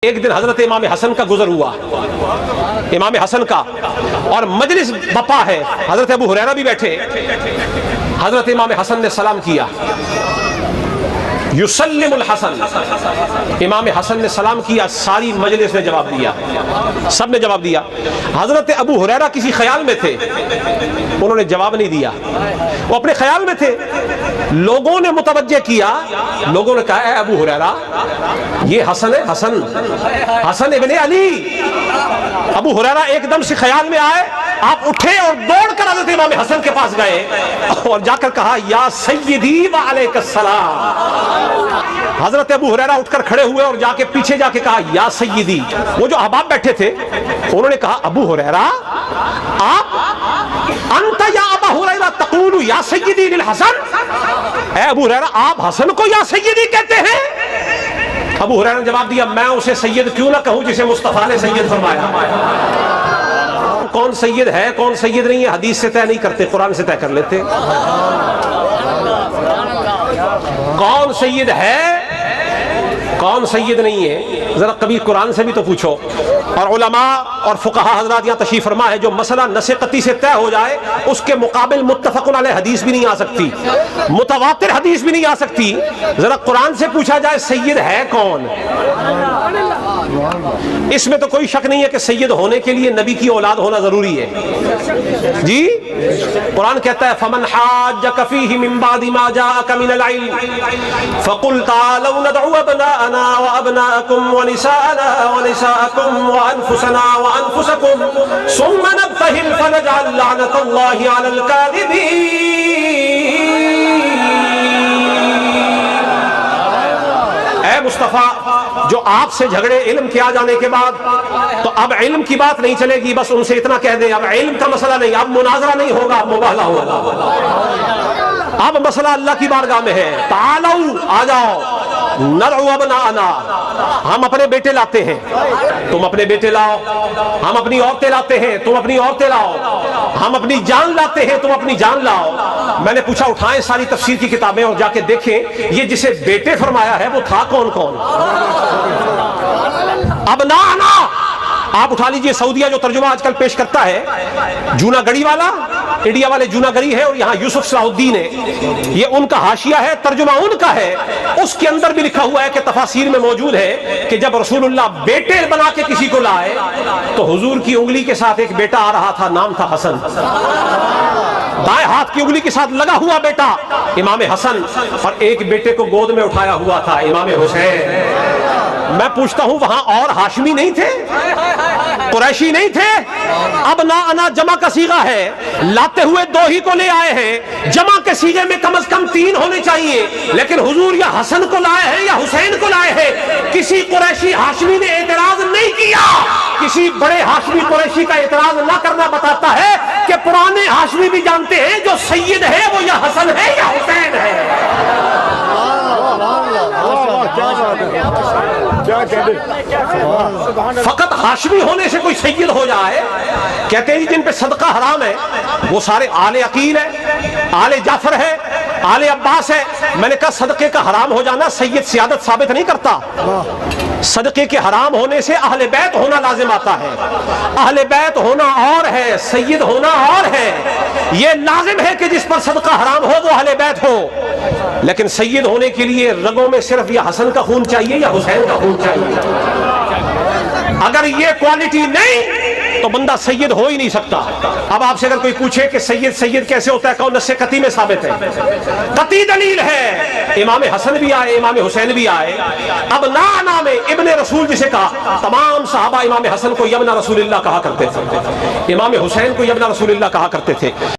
ایک دن حضرت امام حسن کا گزر ہوا، امام حسن کا، اور مجلس بپا ہے، حضرت ابو ہریرہ بھی بیٹھے۔ حضرت امام حسن نے سلام کیا، یسلم الحسن، امام حسن نے سلام کیا، ساری مجلس نے جواب دیا، سب نے جواب دیا۔ حضرت ابو ہریرہ کسی خیال میں تھے، انہوں نے جواب نہیں دیا، وہ اپنے خیال میں تھے۔ لوگوں نے متوجہ کیا، لوگوں نے کہا اے ابو ہریرہ یہ حسن ہے، حسن ابن علی۔ ابو ہریرہ ایک دم سے خیال میں آئے، آپ اٹھے اور دوڑ کر حضرت امام حسن کے پاس گئے اور جا کر کہا یا سیدی وعلیک السلام۔ حضرت ابو ہریرہ اٹھ کر کھڑے ہوئے اور جا کے پیچھے جا کے کہا یا سیدی۔ وہ جو احباب بیٹھے تھے انہوں نے کہا ابو ہریرہ آپ انت یا ابا ہریرہ تقول یا سیدی للحسن، اے ابو ہریرہ آپ حسن کو یا سیدی کہتے ہیں؟ ابو ہریرہ نے جواب دیا میں اسے سید کیوں نہ کہوں جسے مصطفیٰ نے سید فرمایا۔ کون سید ہے کون سید نہیں ہے حدیث سے طے نہیں کرتے، قرآن سے طے کر لیتے۔ کون سید ہے کون سید نہیں ہے ذرا کبھی قرآن سے بھی تو پوچھو۔ اور علماء اور فقہا حضرات یہاں تشریف فرما ہے، جو مسئلہ نص قطعی سے طے ہو جائے اس کے مقابل متفق علیہ حدیث بھی نہیں آ سکتی، متواتر حدیث بھی نہیں آ سکتی۔ ذرا قرآن سے پوچھا جائے سید ہے کون؟ اس میں تو کوئی شک نہیں ہے کہ سید ہونے کے لیے نبی کی اولاد ہونا ضروری ہے۔ جی قرآن کہتا ہے فمن حاجک فیہ من بعد ما جاءک من العلم فقل تعالوا ندعو ابناءنا وابناءکم ونساءنا ونساءکم وانفسنا وانفسکم ثم نبتہل فنجعل لعنۃ اللہ علی الکاذبین۔ اے مصطفیٰ جو آپ سے جھگڑے علم کے آ جانے کے بعد، تو اب علم کی بات نہیں چلے گی، بس ان سے اتنا کہہ دیں اب علم کا مسئلہ نہیں، اب مناظرہ نہیں ہوگا، اب مباہلہ ہوگا۔ اب مسئلہ اللہ کی بارگاہ میں ہے، تعالوا آ جاؤ، نرعو ابناءنا، ہم اپنے بیٹے لاتے ہیں تم اپنے بیٹے لاؤ، ہم اپنی عورتیں لاتے ہیں تم اپنی عورتیں لاؤ، ہم اپنی جان لاتے ہیں تم اپنی جان لاؤ۔ میں نے پوچھا اٹھائیں ساری تفسیر کی کتابیں اور جا کے دیکھیں یہ جسے بیٹے فرمایا ہے وہ تھا کون کون؟ ابناءنا آپ اٹھا لیجئے، سعودیہ جو ترجمہ آج کل پیش کرتا ہے جونا گڑی والا، انڈیا والے جونا گڑی ہے اور یہاں یوسف صلاح الدین ہے، یہ ان کا حاشیہ ہے، ترجمہ ان کا ہے۔ اس کے اندر بھی لکھا ہوا ہے کہ تفاسیر میں موجود ہے کہ جب رسول اللہ بیٹے بنا کے کسی کو لائے تو حضور کی انگلی کے ساتھ ایک بیٹا آ رہا تھا، نام تھا حسن، دائیں ہاتھ کی انگلی کے ساتھ لگا ہوا بیٹا امام حسن، اور ایک بیٹے کو گود میں اٹھایا ہوا تھا امام حسین۔ میں پوچھتا ہوں وہاں اور ہاشمی نہیں تھے، قریشی نہیں تھے؟ اب نا جمع کا صیغہ ہے، لاتے ہوئے دو ہی کو لے آئے ہیں، جمع کے صیغے میں کم از کم تین ہونے چاہیے، لیکن حضور یا حسن کو لائے ہیں یا حسین کو لائے ہیں۔ کسی قریشی ہاشمی نے اعتراض نہیں کیا، کسی بڑے ہاشمی قریشی کا اعتراض نہ کرنا بتاتا ہے کہ پرانے ہاشمی بھی جانتے ہیں جو سید ہے وہ یا حسن ہے یا حسین ہے۔ فقط ہاشمی ہونے سے کوئی سید ہو جائے، کہتے ہیں جن پہ صدقہ حرام ہے وہ سارے آل عقیل ہے، آل جعفر ہے، آل عباس ہے۔ میں نے کہا صدقے کا حرام ہو جانا سید سیادت ثابت نہیں کرتا، صدقے کے حرام ہونے سے اہل بیت ہونا لازم آتا ہے۔ اہل بیت ہونا اور ہے، سید ہونا اور ہے۔ یہ لازم ہے کہ جس پر صدقہ حرام ہو وہ اہل بیت ہو، لیکن سید ہونے کے لیے رگوں میں صرف یا حسن کا خون چاہیے یا حسین کا خون چاہیے۔ اگر یہ کوالٹی نہیں تو بندہ سید ہو ہی نہیں سکتا۔ اب آپ سے اگر کوئی پوچھے کہ سید کیسے ہوتا ہے، کون نص قطعی میں ثابت ہے؟ قطعی دلیل ہے، امام حسن بھی آئے امام حسین بھی آئے۔ اب نا میں ابن رسول جسے کہا، تمام صحابہ امام حسن کو یبن رسول اللہ کہا کرتے تھے، امام حسین کو یبن رسول اللہ کہا کرتے تھے۔